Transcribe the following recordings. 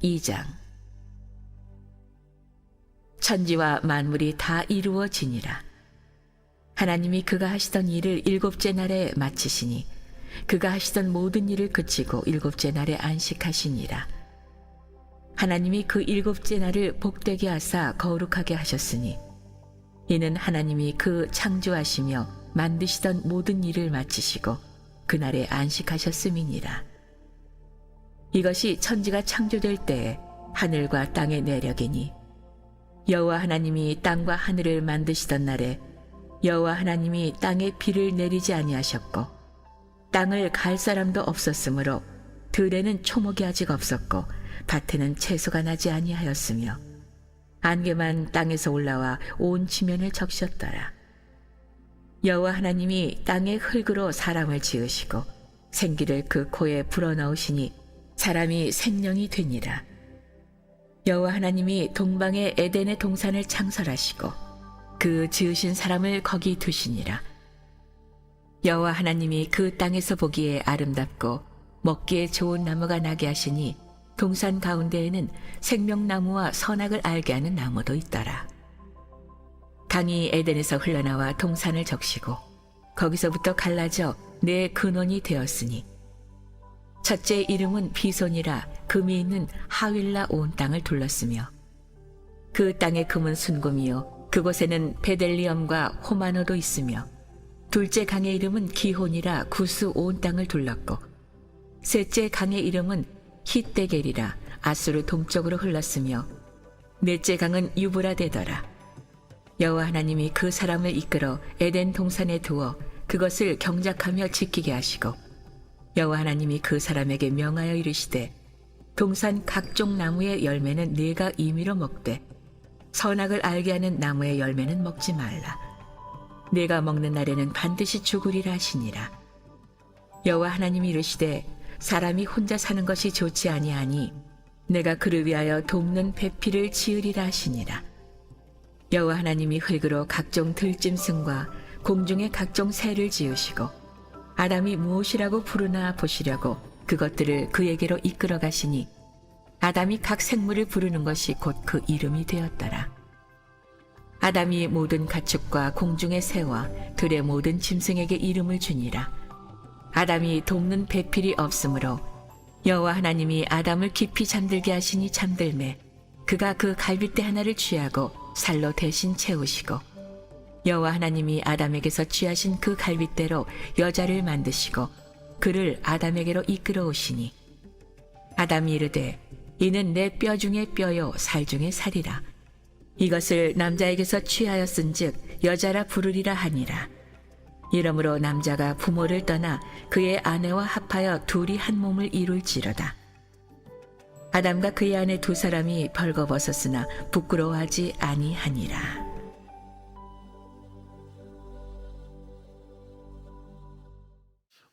2장. 천지와 만물이 다 이루어지니라. 하나님이 그가 하시던 일을 일곱째 날에 마치시니 그가 하시던 모든 일을 그치고 일곱째 날에 안식하시니라. 하나님이 그 일곱째 날을 복되게 하사 거룩하게 하셨으니 이는 하나님이 그 창조하시며 만드시던 모든 일을 마치시고 그날에 안식하셨음이니라. 이것이 천지가 창조될 때에 하늘과 땅의 내력이니 여호와 하나님이 땅과 하늘을 만드시던 날에 여호와 하나님이 땅에 비를 내리지 아니하셨고 땅을 갈 사람도 없었으므로 들에는 초목이 아직 없었고 밭에는 채소가 나지 아니하였으며 안개만 땅에서 올라와 온 지면을 적셨더라. 여호와 하나님이 땅의 흙으로 사람을 지으시고 생기를 그 코에 불어넣으시니 사람이 생명이 되니라. 여호와 하나님이 동방의 에덴의 동산을 창설하시고 그 지으신 사람을 거기 두시니라. 여호와 하나님이 그 땅에서 보기에 아름답고 먹기에 좋은 나무가 나게 하시니 동산 가운데에는 생명나무와 선악을 알게 하는 나무도 있더라. 강이 에덴에서 흘러나와 동산을 적시고 거기서부터 갈라져 네 근원이 되었으니 첫째 이름은 비손이라 금이 있는 하윌라 온 땅을 둘렀으며 그 땅의 금은 순금이요 그곳에는 베델리엄과 호마노도 있으며 둘째 강의 이름은 기혼이라 구스 온 땅을 둘렀고 셋째 강의 이름은 히데겔이라 아수르 동쪽으로 흘렀으며 넷째 강은 유브라데더라. 여호와 하나님이 그 사람을 이끌어 에덴 동산에 두어 그것을 경작하며 지키게 하시고 여호와 하나님이 그 사람에게 명하여 이르시되 동산 각종 나무의 열매는 네가 임의로 먹되 선악을 알게 하는 나무의 열매는 먹지 말라. 네가 먹는 날에는 반드시 죽으리라 하시니라. 여호와 하나님이 이르시되 사람이 혼자 사는 것이 좋지 아니하니 내가 그를 위하여 돕는 배필을 지으리라 하시니라. 여호와 하나님이 흙으로 각종 들짐승과 공중의 각종 새를 지으시고 아담이 무엇이라고 부르나 보시려고 그것들을 그에게로 이끌어 가시니 아담이 각 생물을 부르는 것이 곧 그 이름이 되었더라. 아담이 모든 가축과 공중의 새와 들의 모든 짐승에게 이름을 주니라. 아담이 돕는 배필이 없으므로 여호와 하나님이 아담을 깊이 잠들게 하시니 잠들매 그가 그 갈빗대 하나를 취하고 살로 대신 채우시고 여호와 하나님이 아담에게서 취하신 그 갈빗대로 여자를 만드시고 그를 아담에게로 이끌어 오시니 아담이 이르되 이는 내 뼈 중에 뼈요 살 중에 살이라. 이것을 남자에게서 취하였은즉 여자라 부르리라 하니라. 이러므로 남자가 부모를 떠나 그의 아내와 합하여 둘이 한 몸을 이룰지로다. 아담과 그의 아내 두 사람이 벌거벗었으나 부끄러워하지 아니하니라.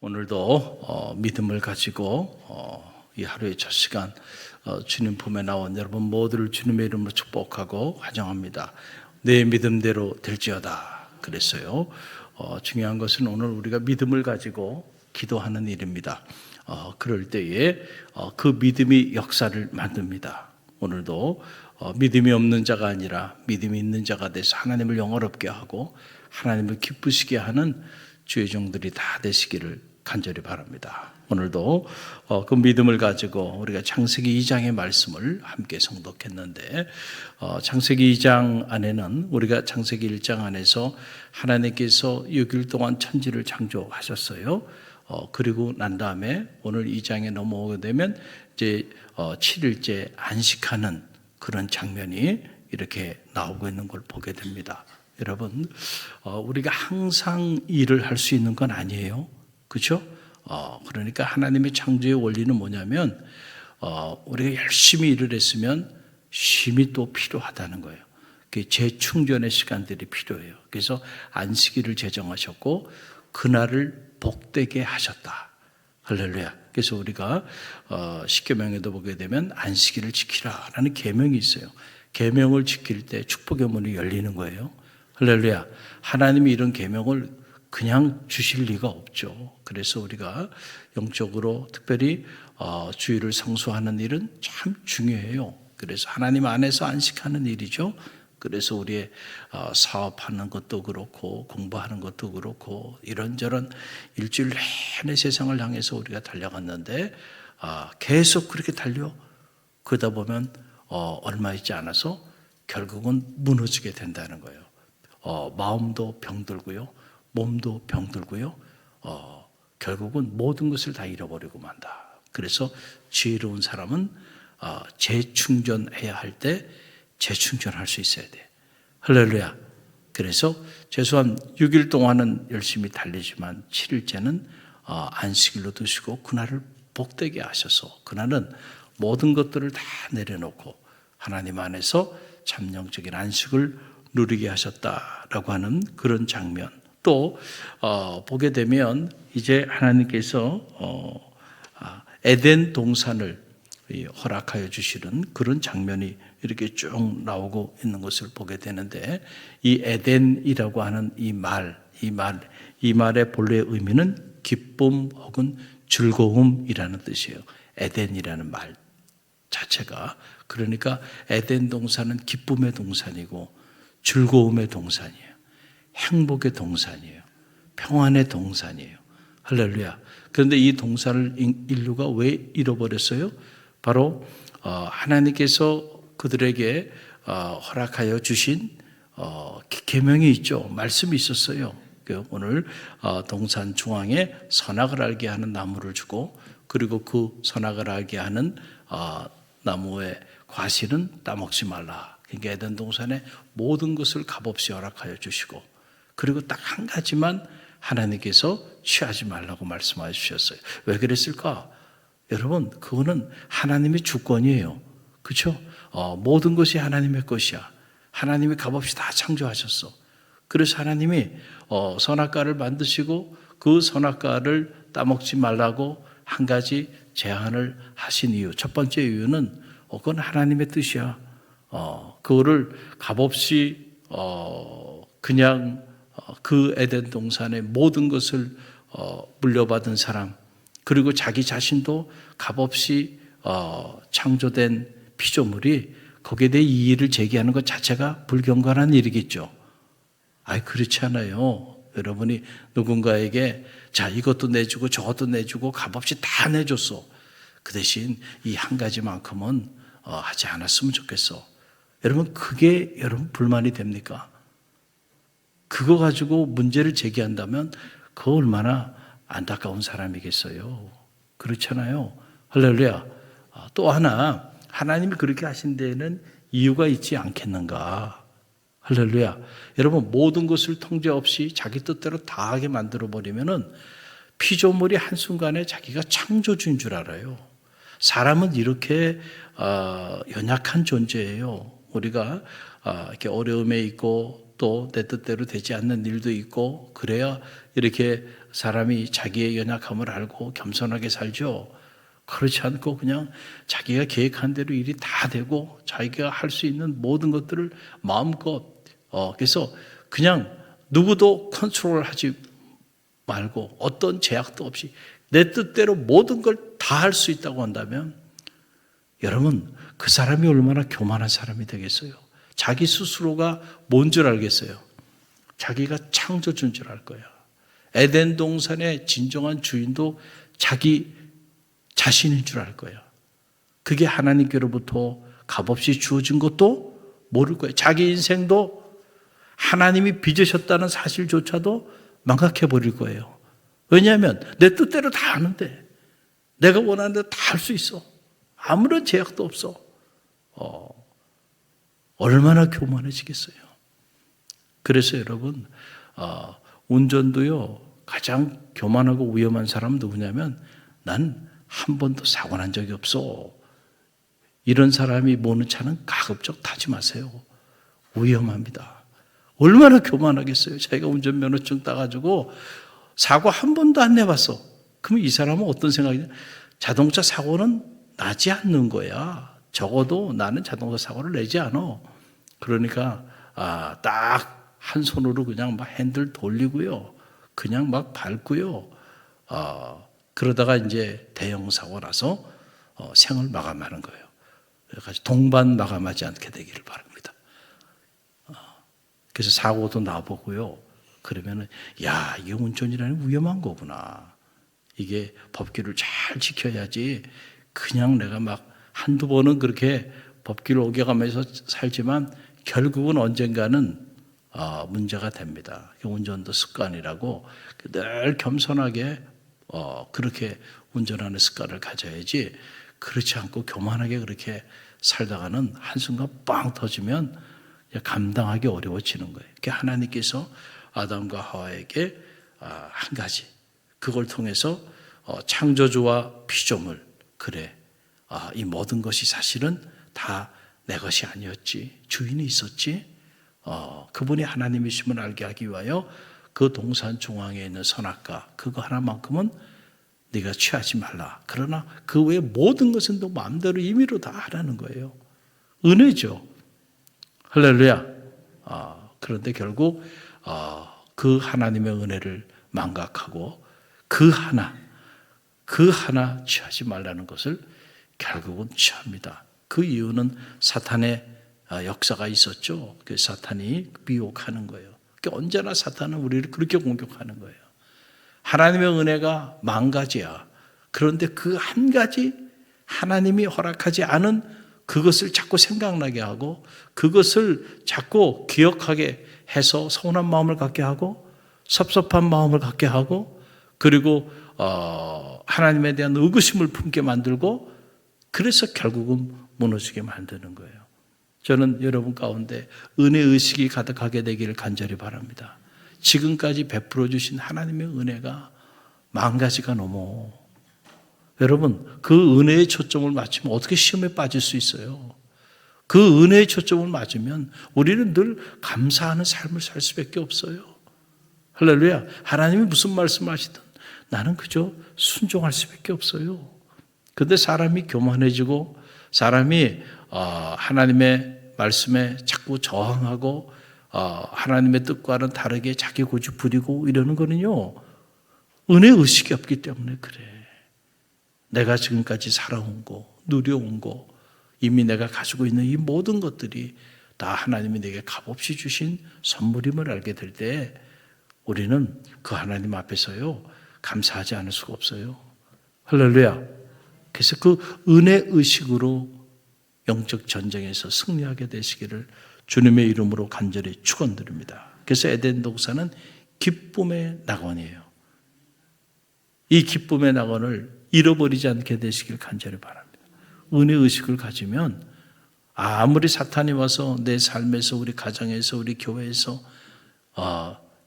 오늘도 믿음을 가지고 이 하루의 첫 시간 주님 품에 나온 여러분 모두를 주님의 이름으로 축복하고 환영합니다. 내 믿음대로 될지어다 그랬어요. 중요한 것은 오늘 우리가 믿음을 가지고 기도하는 일입니다. 그럴 때에 그 믿음이 역사를 만듭니다. 오늘도 믿음이 없는 자가 아니라 믿음이 있는 자가 돼서 하나님을 영화롭게 하고 하나님을 기쁘시게 하는 주의 종들이 다 되시기를 간절히 바랍니다. 오늘도 그 믿음을 가지고 우리가 창세기 2장의 말씀을 함께 성독했는데 창세기 2장 안에는 우리가 창세기 1장 안에서 하나님께서 6일 동안 천지를 창조하셨어요. 그리고 난 다음에 오늘 2장에 넘어오게 되면 이제 7일째 안식하는 그런 장면이 이렇게 나오고 있는 걸 보게 됩니다. 여러분, 우리가 항상 일을 할 수 있는 건 아니에요. 그렇죠? 그러니까 하나님의 창조의 원리는 뭐냐면 우리가 열심히 일을 했으면 쉼이 또 필요하다는 거예요. 재충전의 시간들이 필요해요. 그래서 안식일을 제정하셨고 그날을 복되게 하셨다. 할렐루야. 그래서 우리가 십계명에도 보게 되면 안식일을 지키라라는 계명이 있어요. 계명을 지킬 때 축복의 문이 열리는 거예요. 할렐루야. 하나님이 이런 계명을 그냥 주실 리가 없죠. 그래서 우리가 영적으로 특별히 주일을 성수하는 일은 참 중요해요. 그래서 하나님 안에서 안식하는 일이죠. 그래서 우리의 사업하는 것도 그렇고 공부하는 것도 그렇고 이런저런 일주일 내내 세상을 향해서 우리가 달려갔는데 계속 그렇게 달려 그러다 보면 얼마 있지 않아서 결국은 무너지게 된다는 거예요. 마음도 병들고요, 몸도 병들고요, 결국은 모든 것을 다 잃어버리고 만다. 그래서 지혜로운 사람은 재충전해야 할 때 재충전할 수 있어야 돼. 할렐루야. 그래서 최소한 6일 동안은 열심히 달리지만 7일째는 안식일로 두시고 그날을 복되게 하셔서 그날은 모든 것들을 다 내려놓고 하나님 안에서 참영적인 안식을 누리게 하셨다라고 하는 그런 장면. 또 보게 되면 이제 하나님께서 에덴 동산을 허락하여 주시는 그런 장면이 이렇게 쭉 나오고 있는 것을 보게 되는데, 이 에덴이라고 하는 이 말의 본래의 의미는 기쁨 혹은 즐거움이라는 뜻이에요. 에덴이라는 말 자체가. 그러니까 에덴 동산은 기쁨의 동산이고 즐거움의 동산이에요. 행복의 동산이에요. 평안의 동산이에요. 할렐루야. 그런데 이 동산을 인류가 왜 잃어버렸어요? 바로 하나님께서 그들에게 허락하여 주신 계명이 있죠. 말씀이 있었어요. 오늘 동산 중앙에 선악을 알게 하는 나무를 주고, 그리고 그 선악을 알게 하는 나무의 과실은 따먹지 말라. 그러니까 에덴 동산의 모든 것을 값없이 허락하여 주시고, 그리고 딱 한 가지만 하나님께서 취하지 말라고 말씀하여 주셨어요. 왜 그랬을까? 여러분, 그거는 하나님의 주권이에요. 그렇죠? 모든 것이 하나님의 것이야. 하나님이 값없이 다 창조하셨어. 그래서 하나님이 선악과를 만드시고 그 선악과를 따먹지 말라고 한 가지 제한을 하신 이유, 첫 번째 이유는 그건 하나님의 뜻이야. 그거를 값없이 그냥 그 에덴 동산의 모든 것을 물려받은 사람, 그리고 자기 자신도 값없이 창조된 피조물이 거기에 대해 이의를 제기하는 것 자체가 불경건한 일이겠죠. 그렇지 않아요. 여러분이 누군가에게 자, 이것도 내주고 저것도 내주고 값없이 다 내줬어. 그 대신 이 한 가지만큼은 하지 않았으면 좋겠어. 여러분, 그게 여러분 불만이 됩니까? 그거 가지고 문제를 제기한다면 그거 얼마나 안타까운 사람이겠어요. 그렇잖아요. 할렐루야. 또 하나, 하나님이 그렇게 하신 데에는 이유가 있지 않겠는가. 할렐루야. 여러분, 모든 것을 통제 없이 자기 뜻대로 다 하게 만들어버리면은 피조물이 한순간에 자기가 창조주인 줄 알아요. 사람은 이렇게 연약한 존재예요. 우리가 이렇게 어려움에 있고 또 내 뜻대로 되지 않는 일도 있고 그래야 이렇게 사람이 자기의 연약함을 알고 겸손하게 살죠. 그렇지 않고 그냥 자기가 계획한 대로 일이 다 되고 자기가 할 수 있는 모든 것들을 마음껏 그래서 그냥 누구도 컨트롤하지 말고 어떤 제약도 없이 내 뜻대로 모든 걸 다 할 수 있다고 한다면 여러분, 그 사람이 얼마나 교만한 사람이 되겠어요? 자기 스스로가 뭔 줄 알겠어요? 자기가 창조주인 줄 알 거야. 에덴 동산의 진정한 주인도 자기 자신인 줄 알 거야. 그게 하나님께로부터 값없이 주어진 것도 모를 거예요. 자기 인생도 하나님이 빚으셨다는 사실조차도 망각해 버릴 거예요. 왜냐하면 내 뜻대로 다 하는데, 내가 원하는 대로 다 할 수 있어. 아무런 제약도 없어. 얼마나 교만해지겠어요. 그래서 여러분, 운전도요, 가장 교만하고 위험한 사람은 누구냐면 난 한 번도 사고 난 적이 없어. 이런 사람이 모는 차는 가급적 타지 마세요. 위험합니다. 얼마나 교만하겠어요. 자기가 운전면허증 따가지고 사고 한 번도 안 내봤어. 그러면 이 사람은 어떤 생각이냐? 자동차 사고는 나지 않는 거야. 적어도 나는 자동차 사고를 내지 않아. 그러니까 딱 한 손으로 그냥 막 핸들 돌리고요. 그냥 막 밟고요. 그러다가 이제 대형 사고 나서 생을 마감하는 거예요. 그래서 동반 마감하지 않게 되기를 바랍니다. 그래서 사고도 나보고요. 그러면은 야, 이게 운전이라는 게 위험한 거구나. 이게 법규를 잘 지켜야지. 그냥 내가 막 한두 번은 그렇게 법규를 어겨가면서 살지만 결국은 언젠가는 문제가 됩니다. 운전도 습관이라고 늘 겸손하게 그렇게 운전하는 습관을 가져야지, 그렇지 않고 교만하게 그렇게 살다가는 한순간 빵 터지면 감당하기 어려워지는 거예요. 그러니까 하나님께서 아담과 하와에게 한 가지, 그걸 통해서 창조주와 피조물, 그래, 이 모든 것이 사실은 다 내 것이 아니었지, 주인이 있었지, 그분이 하나님이심을 알게 하기 위하여 그 동산 중앙에 있는 선악과 그거 하나만큼은 네가 취하지 말라. 그러나 그 외에 모든 것은 너 마음대로 임의로 다 하라는 거예요. 은혜죠. 할렐루야. 그런데 결국 그 하나님의 은혜를 망각하고 그 하나 취하지 말라는 것을 결국은 취합니다. 그 이유는 사탄의 역사가 있었죠. 그 사탄이 미혹하는 거예요. 그러니까 언제나 사탄은 우리를 그렇게 공격하는 거예요. 하나님의 은혜가 만 가지야. 그런데 그 한 가지 하나님이 허락하지 않은 그것을 자꾸 생각나게 하고 그것을 자꾸 기억하게 해서 서운한 마음을 갖게 하고 섭섭한 마음을 갖게 하고 그리고 하나님에 대한 의구심을 품게 만들고 그래서 결국은 무너지게 만드는 거예요. 저는 여러분 가운데 은혜의식이 가득하게 되기를 간절히 바랍니다. 지금까지 베풀어 주신 하나님의 은혜가 만 가지가 넘어. 여러분, 그 은혜의 초점을 맞추면 어떻게 시험에 빠질 수 있어요? 그 은혜의 초점을 맞으면 우리는 늘 감사하는 삶을 살 수밖에 없어요. 할렐루야. 하나님이 무슨 말씀을 하시든 나는 그저 순종할 수밖에 없어요. 그런데 사람이 교만해지고 사람이 하나님의 말씀에 자꾸 저항하고 하나님의 뜻과는 다르게 자기 고집 부리고 이러는 거는요, 은혜의식이 없기 때문에 그래. 내가 지금까지 살아온 거, 누려온 거, 이미 내가 가지고 있는 이 모든 것들이 다 하나님이 내게 값없이 주신 선물임을 알게 될 때 우리는 그 하나님 앞에서요 감사하지 않을 수가 없어요. 할렐루야. 그래서 그 은혜의식으로 영적 전쟁에서 승리하게 되시기를 주님의 이름으로 간절히 축원드립니다. 그래서 에덴 동산은 기쁨의 낙원이에요. 이 기쁨의 낙원을 잃어버리지 않게 되시길 간절히 바랍니다. 은혜의식을 가지면 아무리 사탄이 와서 내 삶에서 우리 가정에서 우리 교회에서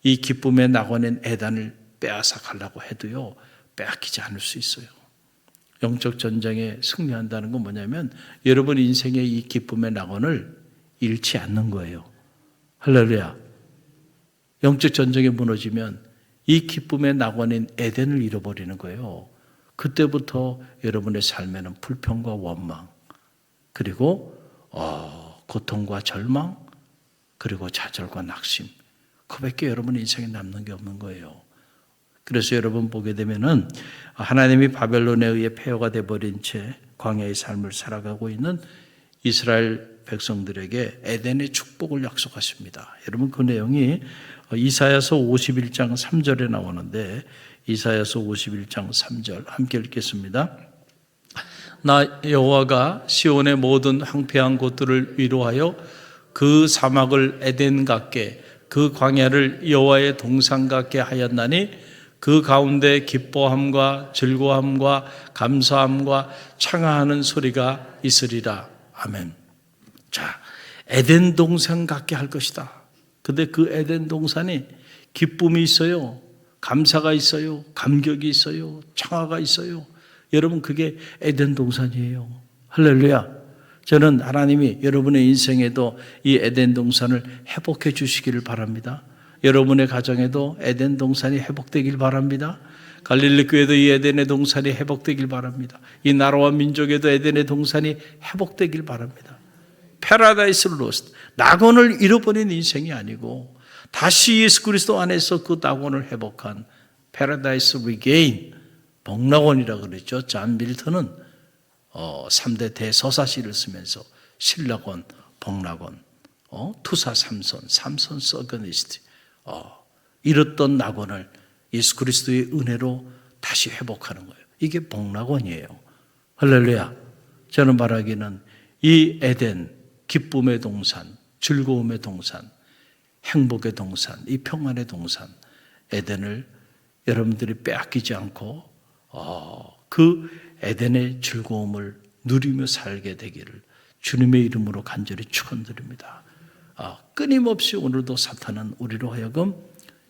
이 기쁨의 낙원인 에덴을 빼앗아 가려고 해도요 빼앗기지 않을 수 있어요. 영적 전쟁에 승리한다는 건 뭐냐면 여러분 인생의 이 기쁨의 낙원을 잃지 않는 거예요. 할렐루야. 영적 전쟁에 무너지면 이 기쁨의 낙원인 에덴을 잃어버리는 거예요. 그때부터 여러분의 삶에는 불평과 원망, 그리고 고통과 절망, 그리고 좌절과 낙심, 그밖에 여러분 인생에 남는 게 없는 거예요. 그래서 여러분 보게 되면은 하나님이 바벨론에 의해 폐허가 되어버린 채 광야의 삶을 살아가고 있는 이스라엘 백성들에게 에덴의 축복을 약속하십니다. 여러분 그 내용이 이사야서 51장 3절에 나오는데 이사야서 51장 3절 함께 읽겠습니다. 나 여호와가 시온의 모든 황폐한 곳들을 위로하여 그 사막을 에덴 같게 그 광야를 여호와의 동산 같게 하였나니 그 가운데 기뻐함과 즐거움과 감사함과 창하하는 소리가 있으리라. 아멘. 자, 에덴 동산 같게 할 것이다. 근데 그 에덴 동산이 기쁨이 있어요. 감사가 있어요. 감격이 있어요. 창화가 있어요. 여러분 그게 에덴 동산이에요. 할렐루야. 저는 하나님이 여러분의 인생에도 이 에덴 동산을 회복해 주시기를 바랍니다. 여러분의 가정에도 에덴 동산이 회복되길 바랍니다. 갈릴리 교회도 이 에덴의 동산이 회복되길 바랍니다. 이 나라와 민족에도 에덴의 동산이 회복되길 바랍니다. 패러다이스 로스트, 낙원을 잃어버린 인생이 아니고 다시 예수 그리스도 안에서 그 낙원을 회복한 패러다이스 리게인, 복락원이라고 그랬죠. 존 밀턴은 3대 대서사시를 쓰면서 신락원, 복락원, 투사 삼손 서거니스트, 잃었던 낙원을 예수 그리스도의 은혜로 다시 회복하는 거예요. 이게 복락원이에요. 할렐루야. 저는 말하기는 이 에덴, 기쁨의 동산, 즐거움의 동산, 행복의 동산, 이 평안의 동산, 에덴을 여러분들이 빼앗기지 않고 그 에덴의 즐거움을 누리며 살게 되기를 주님의 이름으로 간절히 축원드립니다. 끊임없이 오늘도 사탄은 우리로 하여금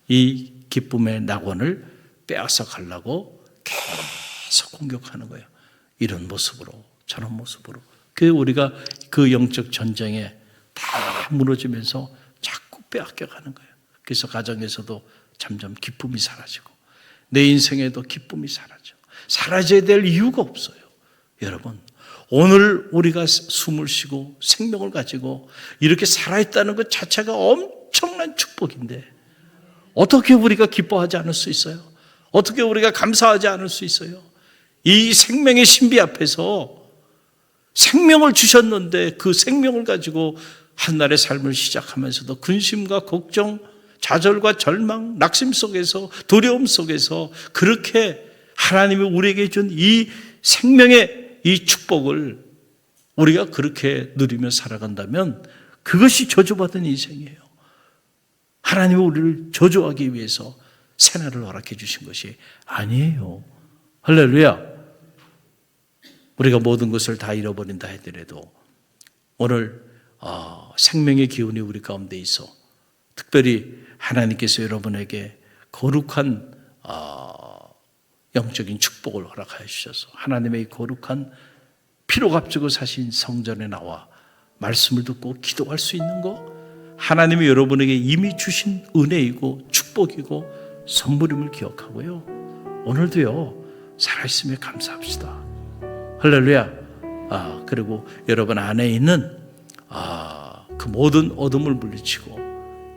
이 기쁨의 낙원을 빼앗아 가려고 계속 공격하는 거예요. 이런 모습으로, 저런 모습으로. 그 우리가 그 영적 전쟁에 다 무너지면서 자꾸 빼앗겨 가는 거예요. 그래서 가정에서도 점점 기쁨이 사라지고 내 인생에도 기쁨이 사라져야 될 이유가 없어요. 여러분, 오늘 우리가 숨을 쉬고 생명을 가지고 이렇게 살아있다는 것 자체가 엄청난 축복인데 어떻게 우리가 기뻐하지 않을 수 있어요? 어떻게 우리가 감사하지 않을 수 있어요? 이 생명의 신비 앞에서 생명을 주셨는데 그 생명을 가지고 한날의 삶을 시작하면서도 근심과 걱정, 좌절과 절망, 낙심 속에서, 두려움 속에서 그렇게 하나님이 우리에게 준 이 생명의 이 축복을 우리가 그렇게 누리며 살아간다면 그것이 저주받은 인생이에요. 하나님이 우리를 저주하기 위해서 새날을 허락해 주신 것이 아니에요. 할렐루야. 우리가 모든 것을 다 잃어버린다 하더라도 오늘 생명의 기운이 우리 가운데 있어 특별히 하나님께서 여러분에게 거룩한 영적인 축복을 허락하여 주셔서 하나님의 거룩한 피로 값주고 사신 성전에 나와 말씀을 듣고 기도할 수 있는 거 하나님이 여러분에게 이미 주신 은혜이고 축복이고 선물임을 기억하고요. 오늘도요 살아있음에 감사합시다. 할렐루야. 그리고 여러분 안에 있는 그 모든 어둠을 물리치고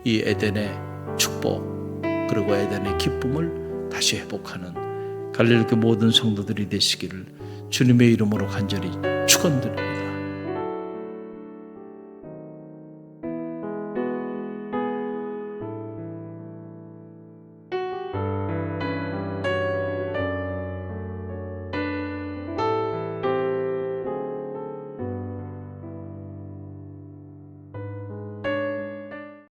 이 에덴의 축복 그리고 에덴의 기쁨을 다시 회복하는 갈릴리 모든 성도들이 되시기를 주님의 이름으로 간절히 축원드립니다.